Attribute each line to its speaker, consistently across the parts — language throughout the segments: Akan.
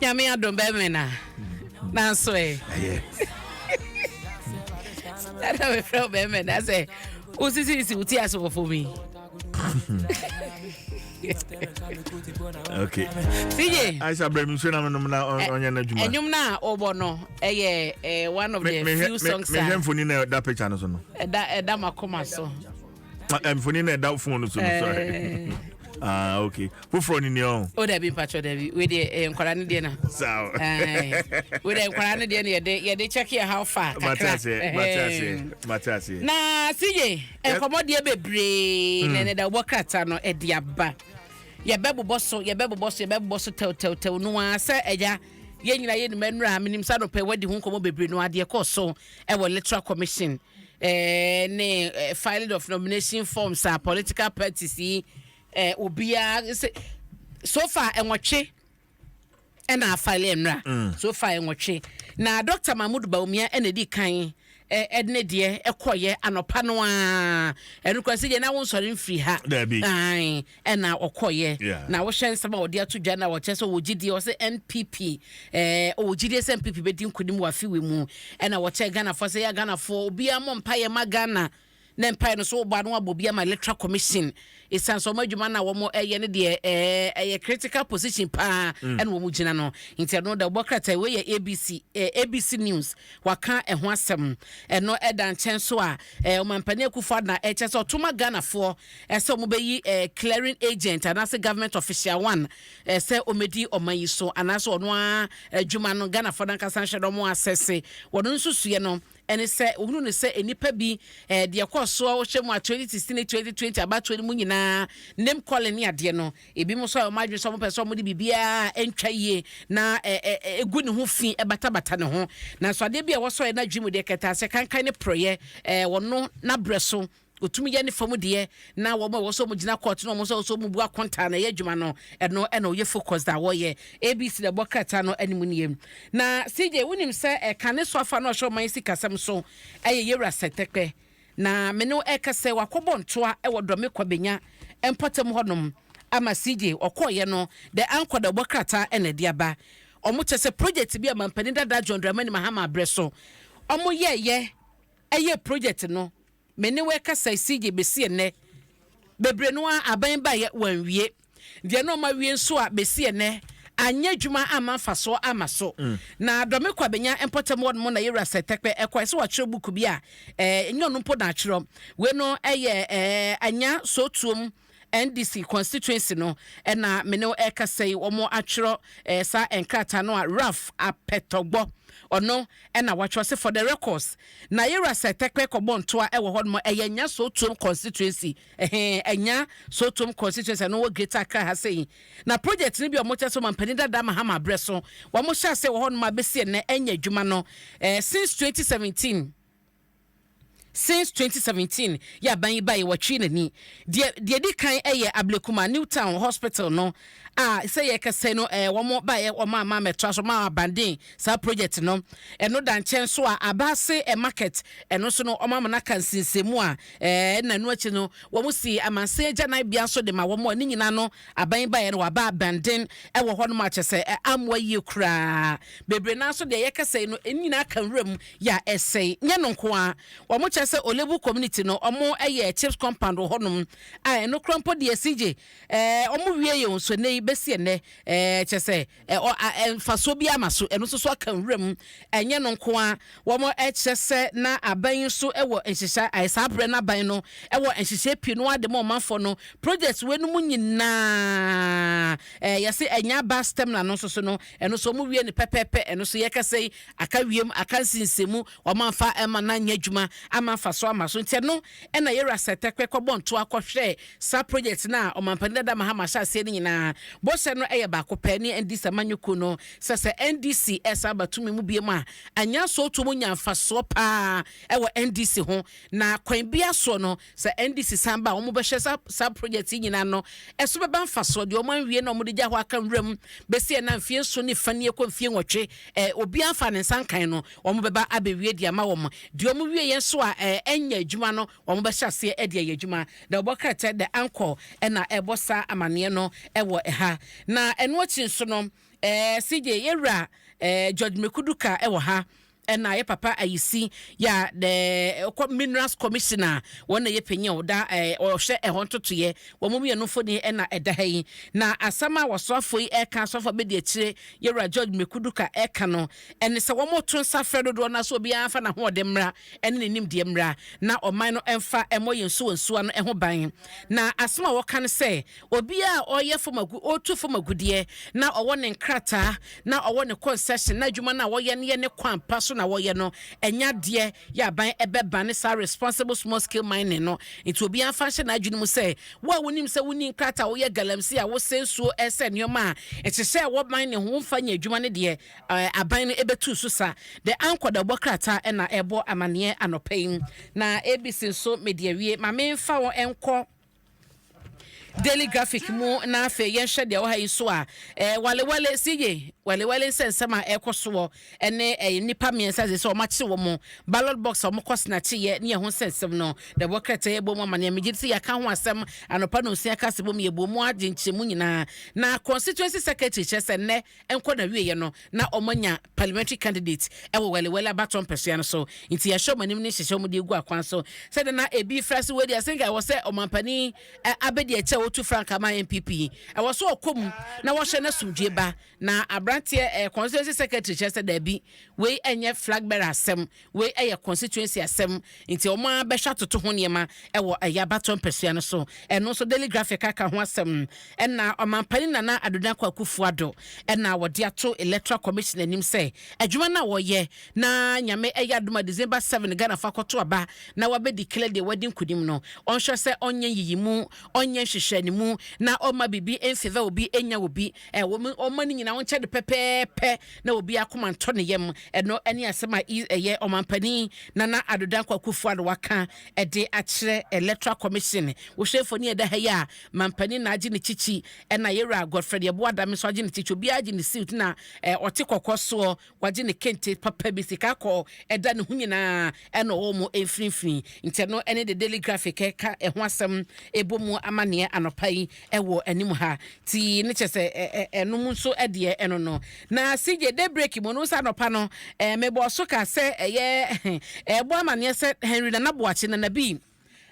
Speaker 1: Nyame adom be me na so eh that we from be me na say usisi uti aso for me.
Speaker 2: Okay.
Speaker 1: CJ.
Speaker 2: I shall bring you na onye na djuma.
Speaker 1: Enyum na obo no one of the few songs.
Speaker 2: Me hemfoni na that picture no so no.
Speaker 1: Eda makoma so.
Speaker 2: Hemfoni na that phone no so sorry. Okay. Who from in your?
Speaker 1: Oh, there be patcho there be. We dey enkwara ne dey na.
Speaker 2: So.
Speaker 1: We dey enkwara ne dey na ye dey check here how far.
Speaker 2: Matase.
Speaker 1: Na CJ, enkomo dey bebre na da bokata no e dey aba. Ye bebo so tel no asa eja ye nyina ye manura minim sa no pe wadi hu nkomo bebre no ade ko so e wo electoral commission ne filing of nomination forms are political parties obia so far enwotwe na file emra so far enwotwe na Dr. Mahmoud Baumia enedi kan edne de ekoye anopa no a enu kwase je na wonsori mfiri ha ai na okoye na wo hyen sema odi atodwa na wo cheso wo gidi o se NPP o gidi se NPP be din kudim wa fiwe mu na wo che Ghana for se ya Ghana for obi amompa ye magana na mpa no so ba no abobia ma electoral commission isan so madwuma na wo mo eye ne de critical position pa and wo mu gina no inti no da bokrata we ye ABC news waka ho asem no edan chen so a o mampane akufo na e che so tuma Ghana for so mo be clearing agent and as government official one say omedi omayi so anaso ono adwuma no Ghana for dan kasan hye do mo assess wono nsusuye no ene se ohunu ne se enipa bi de so wo hwemu 2016 2020 about 20 mu nyina name calling ne ade no ebi mo so ma dwe so mo person mo de bibia entwa yie na egu ne ho fi bata ne ho na so ade bia wo so na dwemu de keta se kankan ne proye wono na breso otumi ye ne famu de na wo so mo gina court no mo so mo bua konta na ye dwuma no eno ye focus da wo ye ABC de bokata no animu ne na CJ wonim se kane so afa no hwo man sika sam so ye wura setekpe na meno ekase wakobo ntoa wo me kwabenya empatem honom ama CJ okoye no the anchor de bokata ene de aba omo chese project bi amampani dada John Dramani Mahama Breso omo ye project no meni we kasa CJ besie ne bebre no aban ba ye wanwie de no ma wie nso a besie ne anya dwuma amanfa so amaso na dome kwabenya empotem won mo na yera setekpe ekwa so wachiro buku bi a enyo no mpo na achiro we no anya so tuom NDC constituency no na mene ekasei omo achiro sa enkrata no a Raf Apetogbo ono na watcho se for the records na yera setekwe kobonto a ewo hodmo enya so tuom constituency enya so tuom constituency no wo greater ka ha sei na project ni bi omo cheso mampani dada Mahama Breso wo mo sha se wo hodmo abesi na enya dwuma no since 2017 ya ban bai watwi nani de di kan Ablekuma Newtown Hospital no say ye kase no wo mo bai wo ma metwa so ma abandon sa project no no dan chen so abase market no so no o ma na kan sinsemu na no achi no wo mo si amanse agya na bia so de ma wo mo ni nyina no aban bai no wa ba abandon wo ho no ma chese amwa ye kura bebre na so de ye kase no nyina kan wram ya essay nya no nko a wo mo se Olebu community no omo chips compound honum no krampo de CJ omo wie ye nso nei besi ne chese faso bi amaso eno so kan wram enye no nko a wo mo chese na aban so ewo enhihya aisabre na ban no ewo enhihya pie no ade mo manfo no project we no munyina yese enya ba stem na no so no eno so mo wie ne pepepe eno so ye kase aka wiem aka sinsemu wo manfa ema na nya dwuma ama so amaso ntia no na yera setekwe kobonto akohwe sa project na omampani dada Mahama sha se ni nyina bo se no ba ko pani NDC manyuku no se NDC esa batumi mu bie ma anya so to mu nyamfa so pa ewo NDC ho na kwan bia so no se NDC samba wo mu be hwe sa project nyina no eso be ban fa so de o man wie na o mu de gya ho aka nwram be se na mfie so ni fani ekọ mfie nwotwe obi anfa ne sankan no o mu be ba abewie dia ma wo mo de o mu wie yen so a enya adwuma no wo mo be hyase e de adwuma da obokata the anchor na ebosa amane no ewo ha na eno achi so no CJ yɛwura George Mekuduka ɛwɔ ha ɛna yɛ papa ayisi ya the minerals commissioner wɔn yɛ panyin oda ɔhwɛ ɛhɔ ntotoyɛ wɔn mu yɛ nofo ni ɛna ɛda ha yi na asama wɔsɔfo yi ɛka sɔfo bɛdi akyire yɛwura George Mekuduka ɛka no ɛne sɛ wɔn to nsa frɛ dodoɔ na so obiara fa na ho ɔde mmra ɛne ne nim deɛ mmra na ɔman no ɛmfa ɛmɔ yɛn nsuo no ɛho ban na asama wɔka no sɛ obiara ɔyɛ fomagu ɔtu fomagudeɛ na ɔwɔ ne nkrataa na ɔwɔ ne concession na adwuma na wɔyɛ ne yɛ ne kwan pa so na wɔyɛ no ɛnya deɛ yɛ aban ɛbɛba ne saa responsible small scale mining no nti obi anfa hyɛ na adwene mu sɛ wo a wonim sɛ woni nkrata woyɛ galamsi a wosɛ nsuo ɛsɛ nneɛma a ɛhyehyɛ wɔ ban ne ho mfa nya adwuma ne deɛ aban no ɛbɛtu so sa de ankɔ da bɔkrata ɛna ɛbɔ amaneɛ anɔpɛ yi na ABC nso mediawie ma memfa wɔ ɛnkɔ daily graphic mu na afe yɛnhwɛ deɛ wɔ ha yi so a walewale CJ walewale nsɛm a ɛkɔ so ɛne nipa mmiɛnsa sɛ ɔmakye wɔ mu ballot box a ɔmokɔ senakyeɛ ne ɛho nsɛm no da bɔkrata yɛbɔ mu amaneɛ megye sɛ yɛka ho asɛm anɔpa no nsia ka sɛ bɔ mu yɛbɔ mu agye nkyɛmu nyinaa na constituency secretary kyerɛ sɛ nnɛ ɛnkɔ na wieɛ no na ɔmanya parliamentary candidate ɛwɔ walewale abatɔ mpɛsoa no so nti yɛhyɛ ɔmanim ne hyehyɛ mu de gu akwan so sɛde na ebi fra se wedi asenka ɛwɔ sɛ ɔmampani abɛdi ɛkyɛ to Frank ama MPP ɛwɔ so ɔkɔm na wɔhyɛ na sumdue ba na abranteɛ constituency secretary kyerɛ sɛ dabi wei ɛnyɛ flag bearer asɛm wei ɛyɛ constituency asɛm nti ɔmo abɛhwɛ atoto ho nneɛma ɛwɔ ɛyɛ abatɔ mpɛsua no so ɛno nso daily graphic aka ho asɛm ɛna ɔmampani Nana Addo Akufo-Addo ɛna wɔde ato electoral commission anim sɛ adwuma na wɔyɛ na nyame ɛyɛ adoma December 7 Ghana fa kɔto aba na wɔbɛdi declare the wedding kudim no ɔnhwɛ sɛ ɔnyɛ yiyimu ɔnyɛ hyehyɛ ne mu na ɔma bibi ɛmfeva obi ɛnya obi ɔma ne nyina wɔnkyɛ de pɛpɛɛpɛ na obi akoma ntɔ ne yam ɛno ɛne asɛm a ɛyɛ ɔmampani Nana Addo Akufo-Addo waka ɛde akyerɛ electoral commission wohwɛfo ne ɛda ha yi a mampani na agye ne kyikyi ɛna yɛwura Godfrey Yeboadame so agye ne kyikyi obi agye ne suit na ɔte kɔkɔ soɔ wagye ne kente papa bi sika kɔ ɛda ne ho nyinaa ɛna ɔwɔ mu ɛmfirimfiri nti no ɛne de daily graphic ɛka ɛho asɛm ɛbɔ mu amaneɛ anɔpa yi ɛwɔ anim ha ti ne kyɛ sɛ ɛno mu nso ɛdeɛ ɛno no na CJ daybreak mu no sa anɔpa no mebɔ so ka sɛ ɛyɛ ɛbɔ amaneɛ sɛ Henry Nana Boakye na bi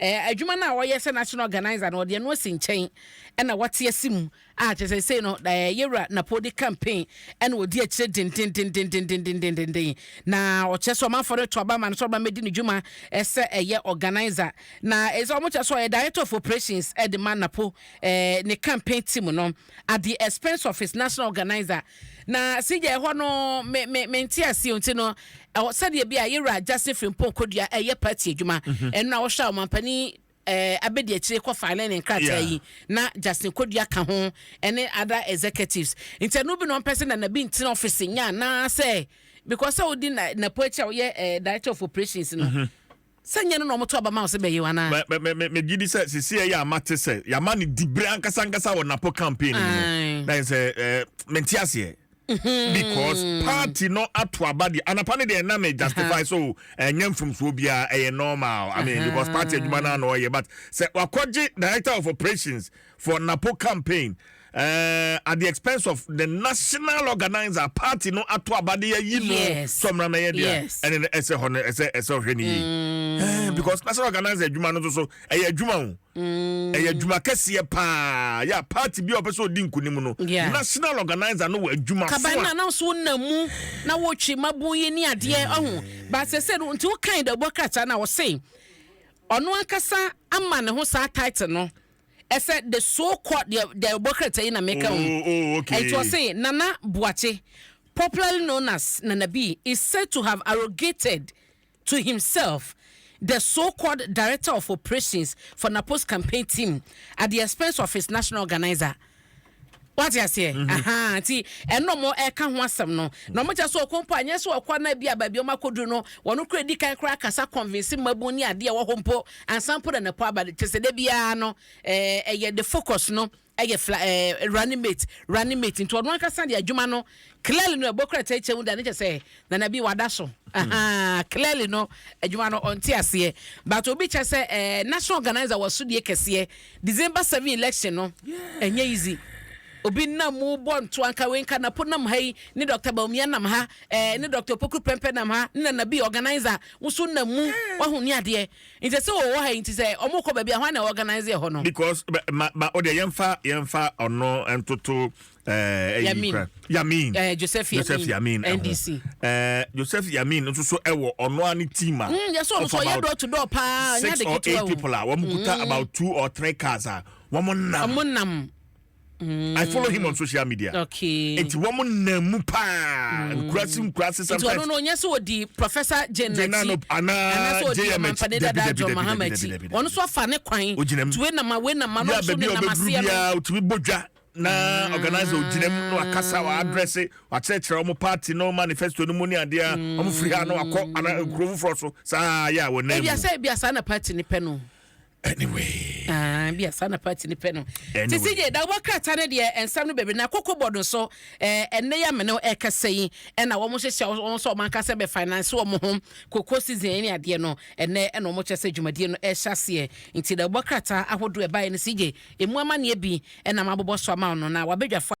Speaker 1: adwuma na wɔyɛ sɛ national organizer no ɔde no asi nkyɛn ɛna wɔte asim a kyerɛ sɛ sei no yɛwura Napodi campaign ɛna wɔdi akyire den na ɔkyerɛ sɛ ɔmanfo no to aba ma no sɛ ɔba mɛdi ne dwuma ɛsɛ ɛyɛ organizer na ɛsɛ ɔmo kyerɛ sɛ ɔyɛ director of operations ɛde ma Napo ne campaign team no at the expense of his national organizer na CJ hɔ no mente ase nti no sɛdeɛ bi a yɛwura Justin Frimpong Kodua ɛyɛ party adwuma ɛno na wɔhwɛ ɔmampani abedi akyire kɔ file ne nkrataa yi na Justin Kodua ka ho ɛne other executives nti no bi no person na bi ntin office nya na sɛ because so di na poacher ɔyɛ director of operations no sɛnyɛ no ɔmo to aba ma wo sɛ bɛyɛ wana
Speaker 2: me gidi sɛ sisi ya amate sɛ ya ma ne dibre ankasa wɔ Napo campaign no na sɛ mentiaseɛ because party no ato abadi anapane de na me justify so nyam from so bia normal I mean because party adwuma na no but say wakoje director of operations for Napo campaign at the expense of the national organizer party no ato abadi yi no somra na ye dia and ese ho ese hwani because national organizer adwuma no so adwuma adwuma kɛseɛ paa ya party bi opɛ so di nkunim no national organizer no adwuma so
Speaker 1: kabana na so namu na wotwe mabon ye ni adeɛ ɔho ba sɛ no nti wo kan da bɔkrata na wo sei ɔno ankasa ama ne ho saa title no ɛsɛ the so called the bɔkrata yi na meka
Speaker 2: okay
Speaker 1: it was say Nana Boakye, popularly known as Nana B, is said to have arrogated to himself the so-called director of operations for Napo's campaign team at the expense of his national organizer. What you say? Ti eno mo eka ho asem no. No mo so okompo anya so okwa na bia ba bi o makodu no. Wono kura di kan kura kasa convince maboni ade e wo hompo ansampo na Napo aba tese de bia no the focus no running mate into one kasa de adwuma no clearly no bokra teche mu da ne say na bi wada so clearly no adwuma no onti ase but obi che say national organizer was so de kese December 7 election no enye easy obi na mu bonto anka wenka na ponam hai ni Dr. Baumia nam ha ni Dr. Poku Pempe nam ha ni na bi organizer wuso na mu wahu ni ade nti se wo ha nti se omukọ ba bia hwan na organize ho no
Speaker 2: because ma ode yemfa ono entoto Yamin
Speaker 1: Joseph Yamin NDC
Speaker 2: Joseph Yamin nso so ewo ono ani team a
Speaker 1: yes so ya door to door pa nya de kitu
Speaker 2: 8 people are wamukuta about 2 or 3 cars are womunam I follow him on social media.
Speaker 1: Okay.
Speaker 2: It's woman mupa. Nkurasi sometimes.
Speaker 1: It's no yes odi Professor Jenati.
Speaker 2: Ana
Speaker 1: JMH. Muhammad. One so fa ne kwan. To we na ma no so na masia no.
Speaker 2: To be bodwa na organize oginem no akasa wa address wa church omo party no manifesto no muni ade a omo free ha no akọ ana nkrofu for so sa ya wo na.
Speaker 1: Bia sa na party ni pe no.
Speaker 2: Anyway,
Speaker 1: bia sana party ni pe no. Tisije da wakrata ne de ensam no bebe na kokobodo so enne ya me no ekasei na wo mo hyehyɛ wo so man kasa be finance wo mo ho koko season ni ade no enne na wo kyese dwumadie no hyase nti da wakrata ahodo e bae no sije emu amane bi na mabobɔ so ama no na wabedwa